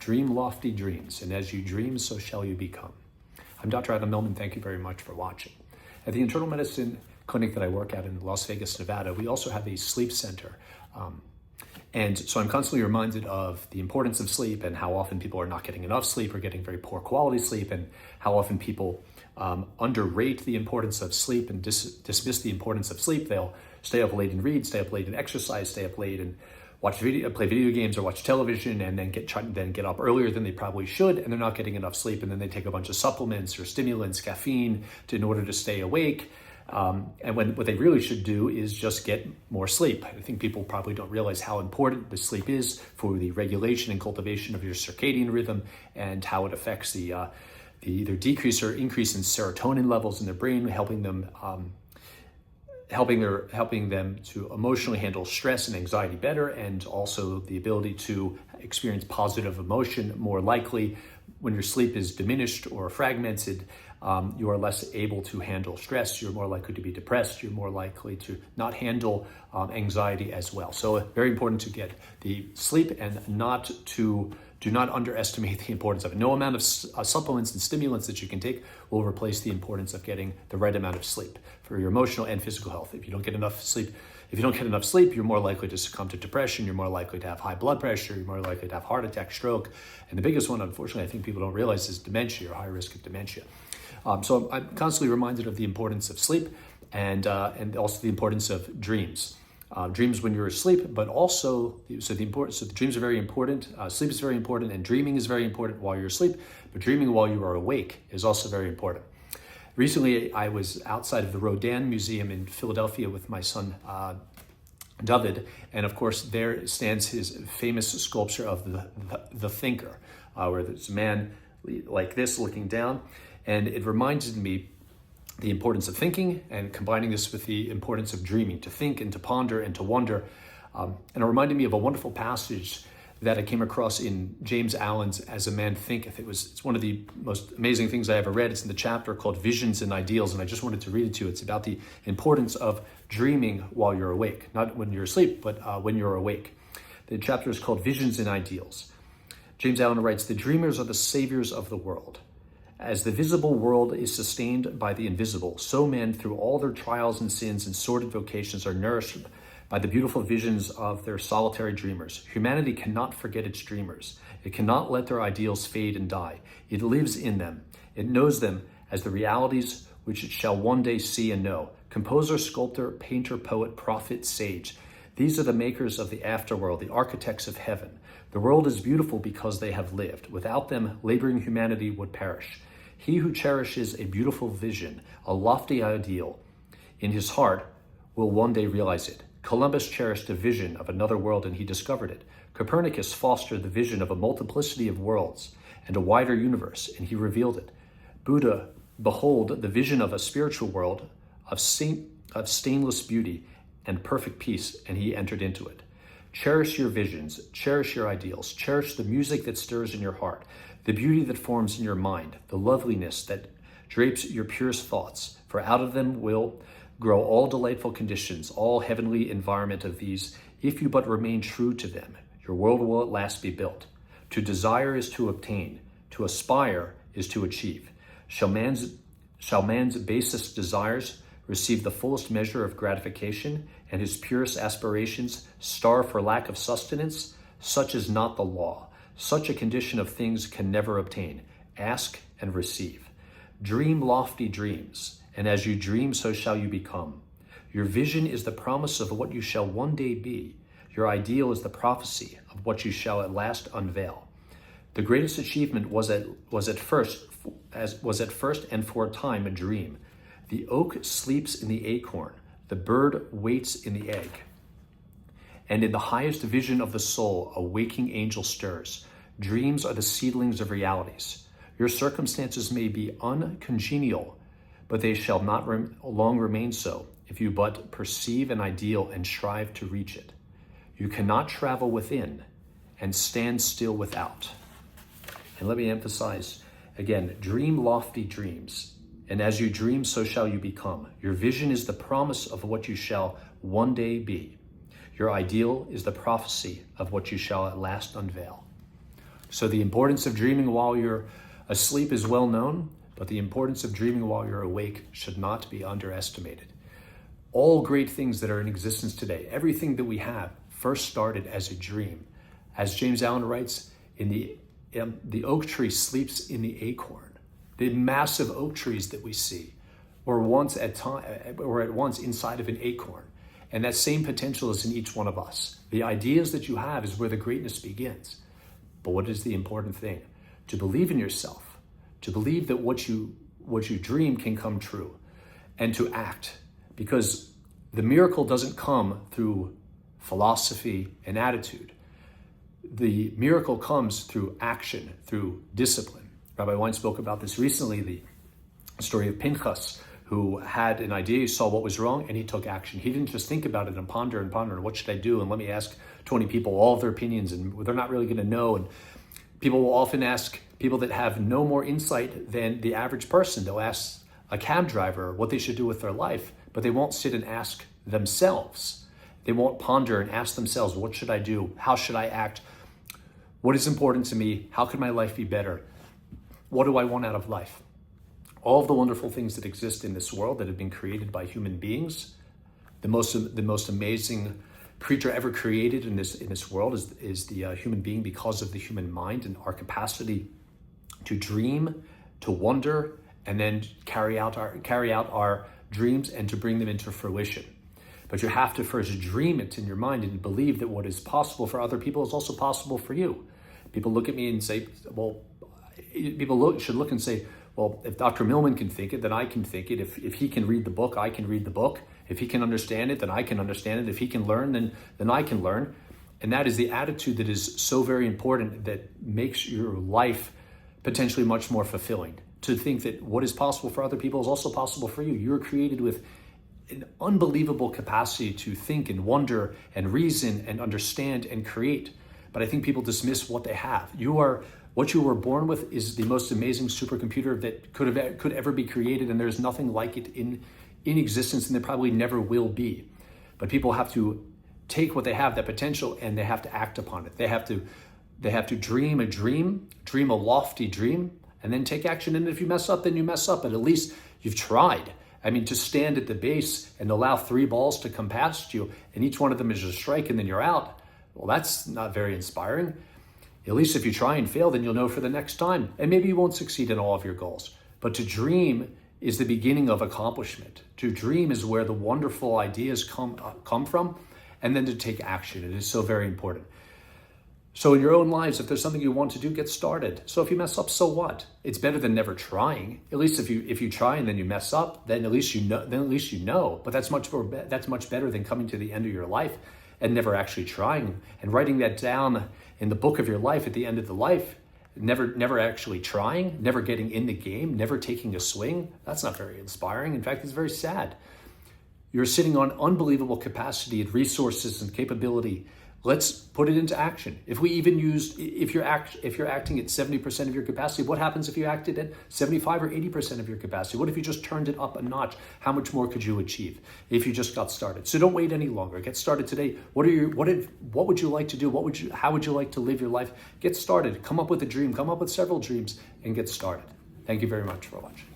Dream lofty dreams, and as you dream, so shall you become. I'm Dr. Adam Millman. Thank you very much for watching. At the internal medicine clinic that I work at in Las Vegas, Nevada, we also have a sleep center. And so I'm constantly reminded of the importance of sleep and how often people are not getting enough sleep or getting very poor quality sleep, and how often people underrate the importance of sleep and dismiss the importance of sleep. They'll stay up late and read, stay up late and exercise, stay up late and play video games or watch television, and then get up earlier than they probably should, and they're not getting enough sleep, and then they take a bunch of supplements or stimulants, caffeine, in order to stay awake. And what they really should do is just get more sleep. I think people probably don't realize how important the sleep is for the regulation and cultivation of your circadian rhythm, and how it affects the either decrease or increase in serotonin levels in their brain, helping them to emotionally handle stress and anxiety better, and also the ability to experience positive emotion more likely. When your sleep is diminished or fragmented, you are less able to handle stress. You're more likely to be depressed. You're more likely to not handle anxiety as well. So very important to get the sleep, and do not underestimate the importance of it. No amount of supplements and stimulants that you can take will replace the importance of getting the right amount of sleep for your emotional and physical health. If you don't get enough sleep, you're more likely to succumb to depression. You're more likely to have high blood pressure. You're more likely to have heart attack, stroke. And the biggest one, unfortunately, I think people don't realize, is dementia, or high risk of dementia. So I'm constantly reminded of the importance of sleep, and also the importance of dreams. Dreams when you're asleep, but also, so the dreams are very important, sleep is very important, and dreaming is very important while you're asleep, but dreaming while you are awake is also very important. Recently, I was outside of the Rodin Museum in Philadelphia with my son, David, and of course there stands his famous sculpture of the thinker, where there's a man like this looking down, and it reminded me the importance of thinking, and combining this with the importance of dreaming, to think and to ponder and to wonder. And it reminded me of a wonderful passage that I came across in James Allen's As a Man Thinketh. It's one of the most amazing things I ever read. It's in the chapter called Visions and Ideals, and I just wanted to read it to you. It's about the importance of dreaming while you're awake, not when you're asleep, but when you're awake. The chapter is called Visions and Ideals. James Allen writes, "The dreamers are the saviors of the world. As the visible world is sustained by the invisible, so men, through all their trials and sins and sordid vocations, are nourished by the beautiful visions of their solitary dreamers. Humanity cannot forget its dreamers. It cannot let their ideals fade and die. It lives in them. It knows them as the realities which it shall one day see and know. Composer, sculptor, painter, poet, prophet, sage. These are the makers of the afterworld, the architects of heaven. The world is beautiful because they have lived. Without them, laboring humanity would perish. He who cherishes a beautiful vision, a lofty ideal in his heart, will one day realize it. Columbus cherished a vision of another world, and he discovered it. Copernicus fostered the vision of a multiplicity of worlds and a wider universe, and he revealed it. Buddha behold the vision of a spiritual world of stainless beauty and perfect peace, and he entered into it. Cherish your visions, cherish your ideals, cherish the music that stirs in your heart, the beauty that forms in your mind, the loveliness that drapes your purest thoughts, for out of them will grow all delightful conditions, all heavenly environment of these. If you but remain true to them, your world will at last be built. To desire is to obtain, to aspire is to achieve. Shall man's basest desires receive the fullest measure of gratification, and his purest aspirations starve for lack of sustenance? Such is not the law. Such a condition of things can never obtain. Ask and receive. Dream lofty dreams, and as you dream, so shall you become. Your vision is the promise of what you shall one day be. Your ideal is the prophecy of what you shall at last unveil. The greatest achievement was at first and for a time a dream. The oak sleeps in the acorn. The bird waits in the egg. And in the highest vision of the soul, a waking angel stirs. Dreams are the seedlings of realities. Your circumstances may be uncongenial, but they shall not long remain so if you but perceive an ideal and strive to reach it. You cannot travel within and stand still without. And let me emphasize again, dream lofty dreams. And as you dream, so shall you become. Your vision is the promise of what you shall one day be. Your ideal is the prophecy of what you shall at last unveil. So the importance of dreaming while you're asleep is well known, but the importance of dreaming while you're awake should not be underestimated. All great things that are in existence today, everything that we have, first started as a dream. As James Allen writes, the oak tree sleeps in the acorn. The massive oak trees that we see were at once inside of an acorn. And that same potential is in each one of us. The ideas that you have is where the greatness begins. But what is the important thing? To believe in yourself, to believe that what you dream can come true, and to act. Because the miracle doesn't come through philosophy and attitude. The miracle comes through action, through discipline. Rabbi Wein spoke about this recently, the story of Pinchas, who had an idea, he saw what was wrong, and he took action. He didn't just think about it and ponder, what should I do? And let me ask 20 people all of their opinions, and they're not really going to know. And people will often ask people that have no more insight than the average person. They'll ask a cab driver what they should do with their life, but they won't sit and ask themselves. They won't ponder and ask themselves, what should I do? How should I act? What is important to me? How can my life be better? What do I want out of life? All of the wonderful things that exist in this world that have been created by human beings, the most amazing creature ever created in this world is the human being, because of the human mind and our capacity to dream, to wonder, and then carry out our dreams and to bring them into fruition. But you have to first dream it in your mind and believe that what is possible for other people is also possible for you. People look at me and say, well, should look and say, well, if Dr. Millman can think it, then I can think it. If he can read the book, I can read the book. If he can understand it, then I can understand it. If he can learn, then I can learn. And that is the attitude that is so very important, that makes your life potentially much more fulfilling. To think that what is possible for other people is also possible for you. You're created with an unbelievable capacity to think and wonder and reason and understand and create. But I think people dismiss what they have. What you were born with is the most amazing supercomputer that could ever be created, and there's nothing like it in existence, and there probably never will be. But people have to take what they have, that potential, and they have to act upon it. They have to dream a lofty dream, and then take action. And if you mess up, then you mess up, but at least you've tried. I mean, to stand at the base and allow 3 balls to come past you, and each one of them is a strike, and then you're out. Well, that's not very inspiring. At least if you try and fail, then you'll know for the next time. And maybe you won't succeed in all of your goals. But to dream is the beginning of accomplishment. To dream is where the wonderful ideas come from, and then to take action. It is so very important. So in your own lives, if there's something you want to do, get started. So if you mess up, so what? It's better than never trying. At least if you try and then you mess up, then at least you know. But that's much better than coming to the end of your life and never actually trying, and writing that down in the book of your life at the end of the life, never actually trying, never getting in the game, never taking a swing. That's not very inspiring. In fact, it's very sad. You're sitting on unbelievable capacity and resources and capability. Let's put it into action. If you're acting at 70% of your capacity, what happens if you acted at 75 or 80% of your capacity? What if you just turned it up a notch? How much more could you achieve if you just got started? So don't wait any longer. Get started today. What would you like to do? How would you like to live your life? Get started. Come up with a dream. Come up with several dreams and get started. Thank you very much for watching.